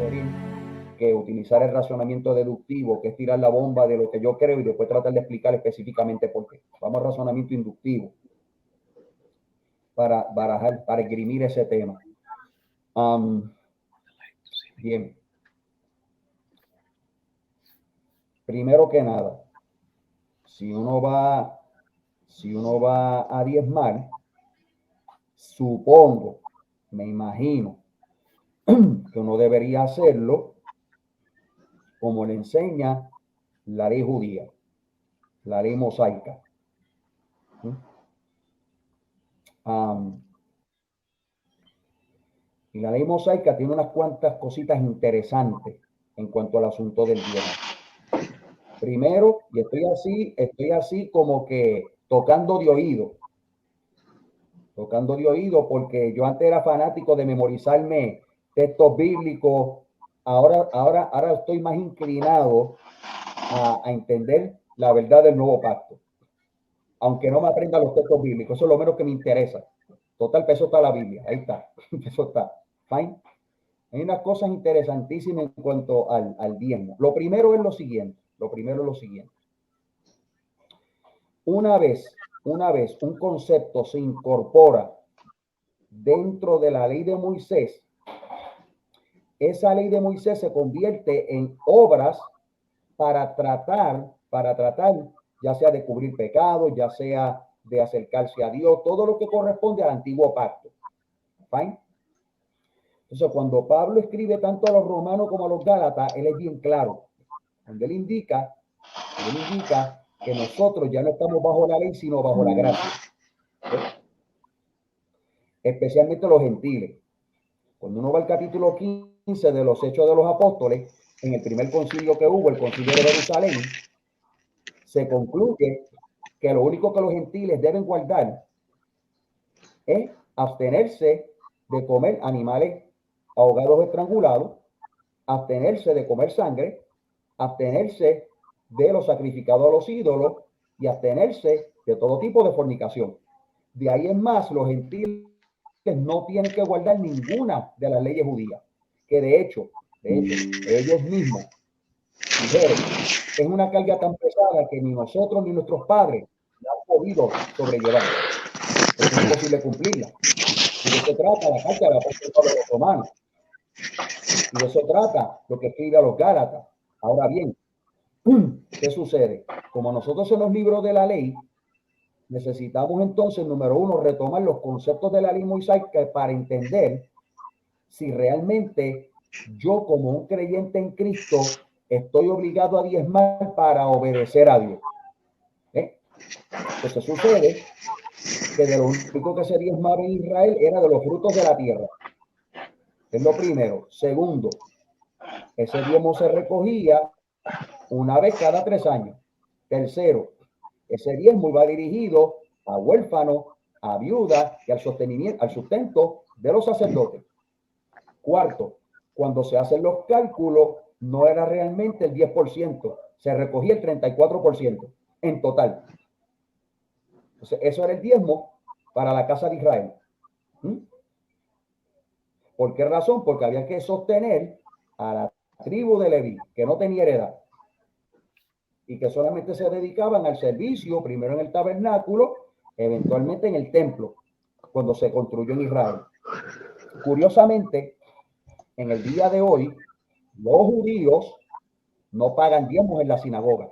sugerir que utilizar el razonamiento deductivo, que es tirar la bomba de lo que yo creo y después tratar de explicar específicamente por qué. Vamos al razonamiento inductivo para barajar, para esgrimir ese tema. Bien. Primero que nada, si uno va a diezmar, supongo, me imagino, que uno debería hacerlo como le enseña la ley judía, la ley mosaica. Y la ley mosaica tiene unas cuantas cositas interesantes en cuanto al asunto del diezmo. Primero, y estoy así como que tocando de oído, porque yo antes era fanático de memorizarme textos bíblicos. Ahora estoy más inclinado a entender la verdad del nuevo pacto, aunque no me aprenda los textos bíblicos. Eso es lo menos que me interesa. Total, eso está la Biblia, ahí está, eso está, fine. Hay unas cosas interesantísimas en cuanto al diezmo. Lo primero es lo siguiente. Una vez un concepto se incorpora dentro de la ley de Moisés, esa ley de Moisés se convierte en obras para tratar, ya sea de cubrir pecados, ya sea de acercarse a Dios, todo lo que corresponde al antiguo pacto. ¿Fine? Entonces, cuando Pablo escribe tanto a los romanos como a los gálatas, él es bien claro. Cuando él indica que nosotros ya no estamos bajo la ley, sino bajo la gracia. Especialmente los gentiles. Cuando uno va al capítulo 15 de los Hechos de los Apóstoles, en el primer concilio que hubo, el concilio de Jerusalén, se concluye que lo único que los gentiles deben guardar es abstenerse de comer animales ahogados o estrangulados, abstenerse de comer sangre, abstenerse de los sacrificados a los ídolos y abstenerse de todo tipo de fornicación. De ahí en más, los gentiles no tienen que guardar ninguna de las leyes judías, que de hecho, ellos mismos dijeron, es una carga tan pesada que ni nosotros ni nuestros padres la han podido sobrellevar. Es imposible cumplirla. Y de eso trata la carta del apóstol Pablo a los romanos. Y de eso trata lo que escribe a los gálatas. Ahora bien, ¿qué sucede? Como nosotros en los libros de la ley, necesitamos entonces, número uno, retomar los conceptos de la ley mosaica para entender si realmente yo como un creyente en Cristo estoy obligado a diezmar para obedecer a Dios. Entonces sucede que de lo único que se diezmaba en Israel era de los frutos de la tierra. Es lo primero. Segundo, ese diezmo se recogía una vez cada 3 años. Tercero, ese diezmo iba dirigido a huérfanos, a viudas y al sustento de los sacerdotes. Cuarto, cuando se hacen los cálculos, no era realmente el 10%, se recogía el 34% en total. Entonces, eso era el diezmo para la casa de Israel. ¿Por qué razón? Porque había que sostener a la tribu de Leví, que no tenía heredad, y que solamente se dedicaban al servicio, primero en el tabernáculo, eventualmente en el templo, cuando se construyó en Israel. Curiosamente, en el día de hoy, los judíos no pagan diezmos en la sinagoga,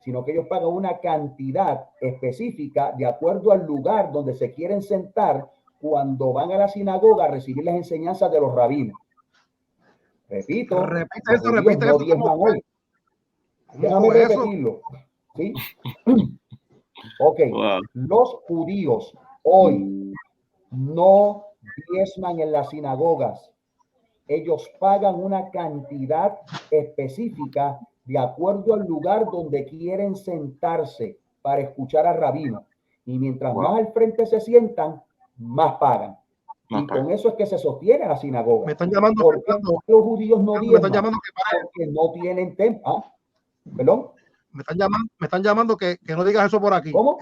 sino que ellos pagan una cantidad específica de acuerdo al lugar donde se quieren sentar cuando van a la sinagoga a recibir las enseñanzas de los rabinos. Repito, repite eso, diezman hoy. Déjame repetirlo. ¿Sí? Ok. Wow. Los judíos hoy no diezman en las sinagogas. Ellos pagan una cantidad específica de acuerdo al lugar donde quieren sentarse para escuchar al rabino. Y mientras más al frente se sientan, más pagan. Y con eso es que se sostiene la sinagoga. Me están llamando. ¿Por qué los judíos no diezman? Porque no tienen templo. ¿Ah? ¿Perdón? Me están llamando que no digas eso por aquí. ¿Cómo?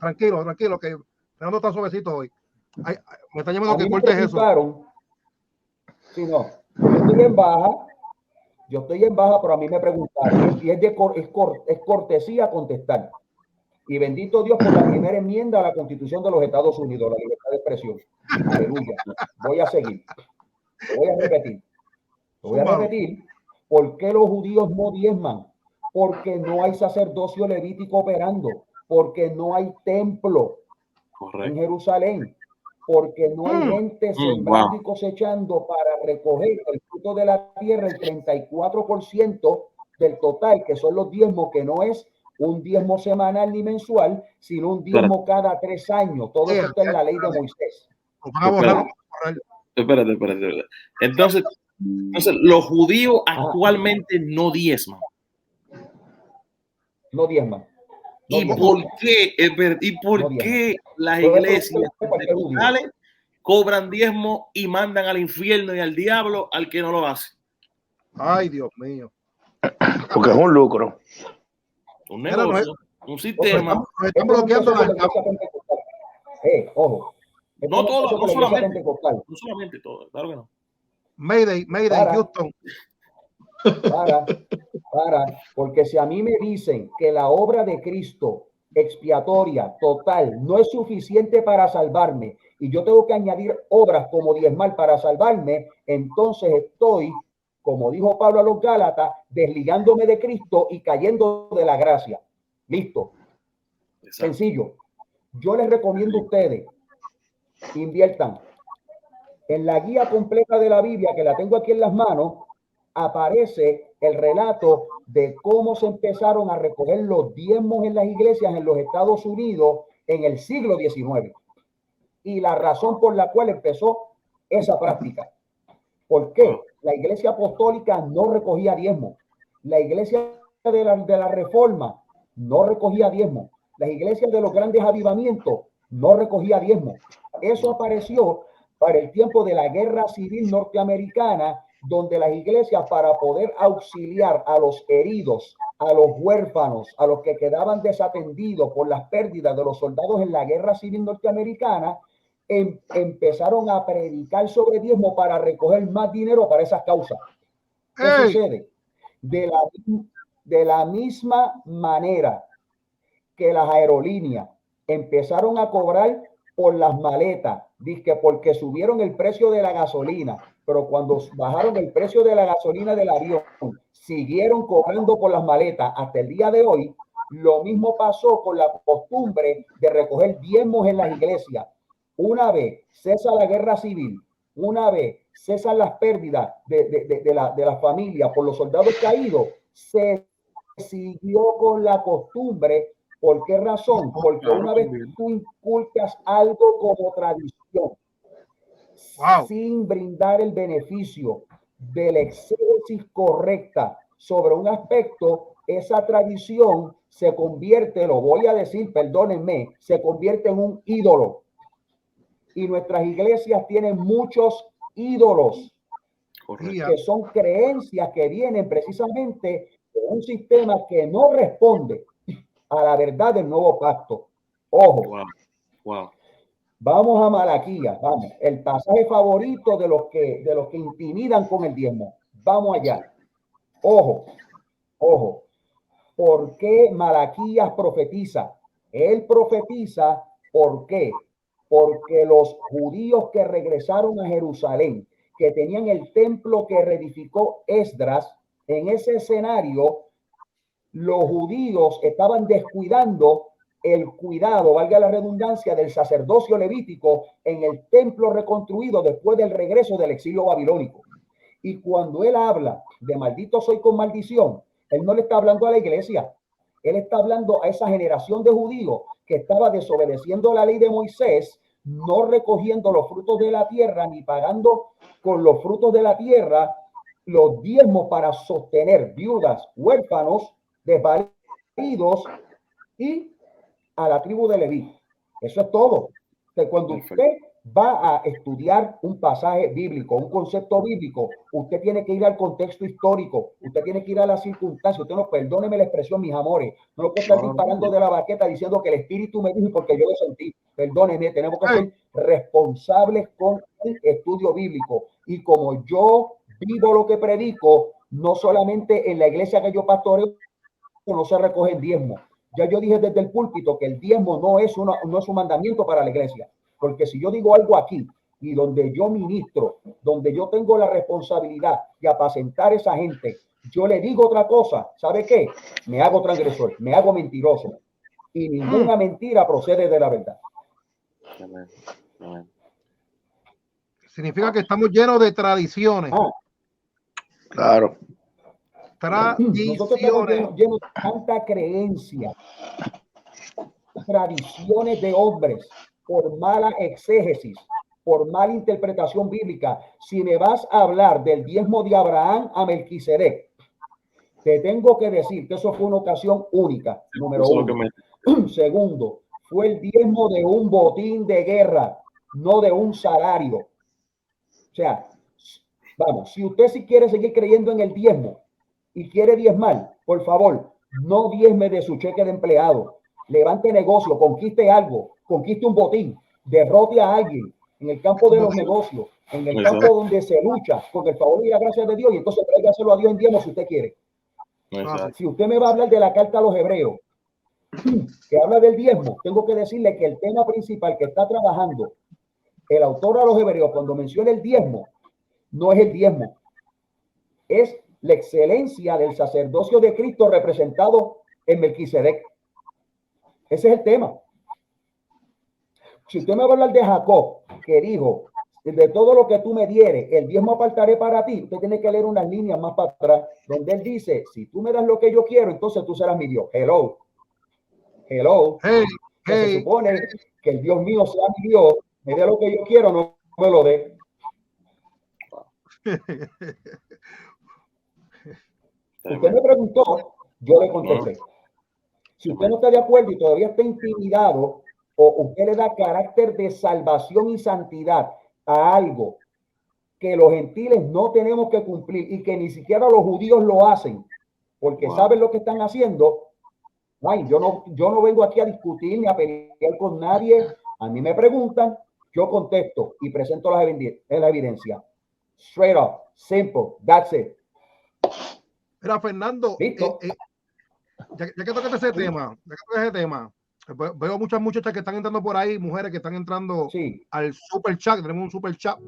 Tranquilo, que Fernando está suavecito hoy. Me están llamando que cortes eso. Sí, no. Yo estoy en baja, pero a mí me preguntaron, y es cortesía contestar. Y bendito Dios por la primera enmienda a la Constitución de los Estados Unidos, la libertad de expresión. Aleluya. Voy a seguir. Lo voy a repetir. Lo voy a repetir. ¿Por qué los judíos no diezman? Porque no hay sacerdocio levítico operando, porque no hay templo en Jerusalén, porque no hay gente sembrando y cosechando para recoger el fruto de la tierra, el 34% del total, que son los diezmos, que no es un diezmo semanal ni mensual, sino un diezmo cada 3 años. Todo eso está en la ley de Moisés. Espérate. Entonces, los judíos actualmente no diezman. No diezman. ¿Y por qué las iglesias pentecostales cobran diezmo y mandan al infierno y al diablo al que no lo hace? Ay, Dios mío. Porque es un lucro. Un negocio, un sistema. Están bloqueando la ojo. No todo, no solamente todo, claro que no. Mayday, Houston. Porque si a mí me dicen que la obra de Cristo expiatoria, total, no es suficiente para salvarme y yo tengo que añadir obras como diezmal para salvarme, entonces estoy, como dijo Pablo a los Gálatas, desligándome de Cristo y cayendo de la gracia. Listo. Exacto. Sencillo. Yo les recomiendo a ustedes, inviertan. En la guía completa de la Biblia, que la tengo aquí en las manos, aparece el relato de cómo se empezaron a recoger los diezmos en las iglesias en los Estados Unidos en el siglo XIX y la razón por la cual empezó esa práctica. ¿Por qué? La iglesia apostólica no recogía diezmos. La iglesia de la Reforma no recogía diezmos. Las iglesias de los grandes avivamientos no recogía diezmos. Eso apareció para el tiempo de la Guerra Civil Norteamericana, donde las iglesias, para poder auxiliar a los heridos, a los huérfanos, a los que quedaban desatendidos por las pérdidas de los soldados en la Guerra Civil Norteamericana, empezaron a predicar sobre diezmo para recoger más dinero para esas causas. ¿Qué sucede? De la misma manera que las aerolíneas empezaron a cobrar por las maletas, dizque porque subieron el precio de la gasolina, pero cuando bajaron el precio de la gasolina del avión, siguieron cobrando por las maletas hasta el día de hoy. Lo mismo pasó con la costumbre de recoger diezmos en las iglesias. Una vez cesa la guerra civil, una vez cesan las pérdidas de la familia por los soldados caídos, se siguió con la costumbre. ¿Por qué razón? Porque una vez tú inculcas algo como tradición, sin brindar el beneficio de la exégesis correcta sobre un aspecto, esa tradición se convierte, lo voy a decir, perdónenme, se convierte en un ídolo. Y nuestras iglesias tienen muchos ídolos, que son creencias que vienen precisamente de un sistema que no responde a la verdad del nuevo pacto. Ojo. Vamos a Malaquías, vamos, el pasaje favorito de los que intimidan con el diezmo. Vamos allá. Ojo. ¿Por qué Malaquías profetiza? Él profetiza, ¿por qué? Porque los judíos que regresaron a Jerusalén, que tenían el templo que reedificó Esdras, en ese escenario, los judíos estaban descuidando el cuidado, valga la redundancia, del sacerdocio levítico en el templo reconstruido después del regreso del exilio babilónico. Y cuando él habla de maldito soy con maldición, él no le está hablando a la iglesia, él está hablando a esa generación de judíos que estaba desobedeciendo la ley de Moisés, no recogiendo los frutos de la tierra ni pagando con los frutos de la tierra los diezmos para sostener viudas, huérfanos, desvalidos y a la tribu de Leví. Eso es todo. Que cuando usted va a estudiar un pasaje bíblico, un concepto bíblico, usted tiene que ir al contexto histórico, usted tiene que ir a las circunstancias. Usted no, perdóneme la expresión, mis amores, no puede estar disparando de la baqueta diciendo que el espíritu me dijo porque yo lo sentí. Perdóneme, tenemos que ser responsables con el estudio bíblico. Y como yo vivo lo que predico, no solamente en la iglesia que yo pastoreo, no se recogen diezmos. Ya yo dije desde el púlpito que el diezmo no es un mandamiento para la iglesia, porque si yo digo algo aquí y donde yo ministro, donde yo tengo la responsabilidad de apacentar a esa gente, yo le digo otra cosa, ¿sabe qué? Me hago transgresor, me hago mentiroso, y ninguna mentira procede de la verdad. Significa que estamos llenos de tradiciones. Claro. Nosotros estamos llenos de tanta creencia, tradiciones de hombres, por mala exégesis, por mala interpretación bíblica. Si me vas a hablar del diezmo de Abraham a Melquisedec, te tengo que decir que eso fue una ocasión única, número uno. Segundo, fue el diezmo de un botín de guerra, no de un salario. O sea, vamos, si usted sí quiere seguir creyendo en el diezmo y quiere diezmar, por favor, no diezme de su cheque de empleado. Levante negocio, conquiste algo, conquiste un botín, derrote a alguien en el campo de los negocios, en el campo donde se lucha con el favor y la gracia de Dios, y entonces tráigaselo a Dios en diezmo si usted quiere. Si usted me va a hablar de la carta a los hebreos, que habla del diezmo, tengo que decirle que el tema principal que está trabajando el autor a los hebreos cuando menciona el diezmo, no es el diezmo, es la excelencia del sacerdocio de Cristo representado en Melquisedec. Ese es el tema. Si usted me va a hablar de Jacob, que dijo, de todo lo que tú me dieres, el diezmo apartaré para ti, usted tiene que leer unas líneas más para atrás, donde él dice, si tú me das lo que yo quiero, entonces tú serás mi Dios. Hello. Se supone que el Dios mío sea mi Dios, me dé lo que yo quiero, no me lo dé. Usted me preguntó, yo le contesté. Si usted no está de acuerdo y todavía está intimidado, o usted le da carácter de salvación y santidad a algo que los gentiles no tenemos que cumplir y que ni siquiera los judíos lo hacen, porque saben lo que están haciendo. Ay, yo no vengo aquí a discutir ni a pelear con nadie. A mí me preguntan, yo contesto y presento la evidencia. Straight up, simple, that's it. Mira, Fernando, ya que tocaste ese tema, veo muchas muchachas que están entrando por ahí, mujeres que están entrando al super chat. Tenemos un super chat